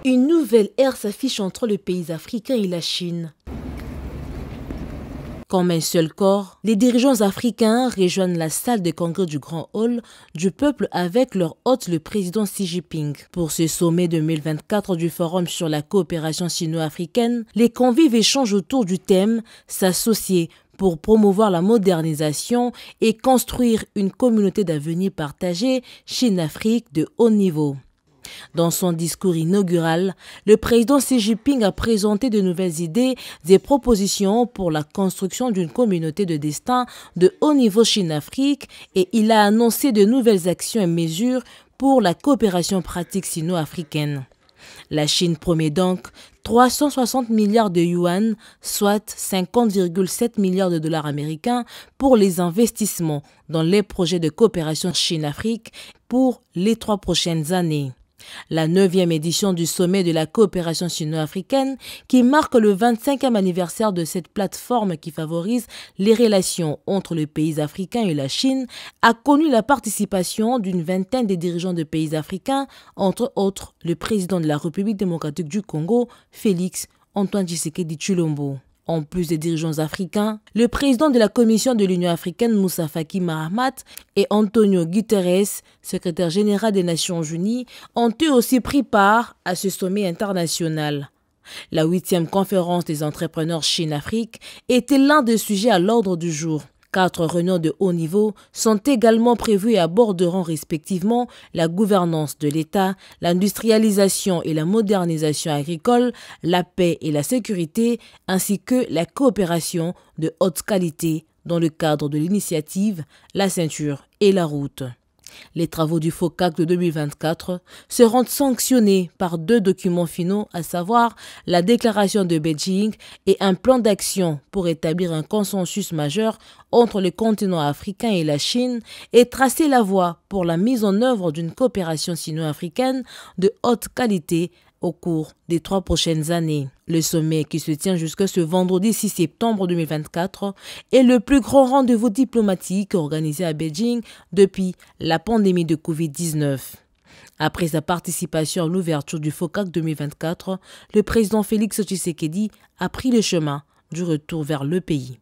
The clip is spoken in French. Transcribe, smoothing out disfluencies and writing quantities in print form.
Une nouvelle ère s'affiche entre le pays africain et la Chine. Comme un seul corps, les dirigeants africains rejoignent la salle de congrès du Grand Hall du peuple avec leur hôte, le président Xi Jinping. Pour ce sommet 2024 du Forum sur la coopération sino-africaine, les convives échangent autour du thème « S'associer pour promouvoir la modernisation et construire une communauté d'avenir partagée Chine-Afrique de haut niveau ». Dans son discours inaugural, le président Xi Jinping a présenté de nouvelles idées et propositions pour la construction d'une communauté de destin de haut niveau Chine-Afrique et il a annoncé de nouvelles actions et mesures pour la coopération pratique sino-africaine. La Chine promet donc 360 milliards de yuan, soit 50,7 milliards de dollars américains pour les investissements dans les projets de coopération Chine-Afrique pour les 3 prochaines années. La 9e édition du sommet de la coopération sino-africaine, qui marque le 25e anniversaire de cette plateforme qui favorise les relations entre les pays africains et la Chine, a connu la participation d'une vingtaine de dirigeants de pays africains, entre autres le président de la République démocratique du Congo, Félix Antoine Tshisekedi Tshilombo. En plus des dirigeants africains, le président de la Commission de l'Union africaine, Moussa Faki Mahamat, et Antonio Guterres, secrétaire général des Nations Unies, ont eux aussi pris part à ce sommet international. La 8e conférence des entrepreneurs Chine-Afrique était l'un des sujets à l'ordre du jour. 4 réunions de haut niveau sont également prévues et aborderont respectivement la gouvernance de l'État, l'industrialisation et la modernisation agricole, la paix et la sécurité, ainsi que la coopération de haute qualité dans le cadre de l'initiative La ceinture et la route. Les travaux du FOCAC de 2024 seront sanctionnés par 2 documents finaux, à savoir la déclaration de Beijing et un plan d'action pour établir un consensus majeur entre le continent africain et la Chine et tracer la voie pour la mise en œuvre d'une coopération sino-africaine de haute qualité au cours des 3 prochaines années. Le sommet, qui se tient jusqu'à ce vendredi 6 septembre 2024, est le plus grand rendez-vous diplomatique organisé à Beijing depuis la pandémie de Covid-19. Après sa participation à l'ouverture du FOCAC 2024, le président Félix Tshisekedi a pris le chemin du retour vers le pays.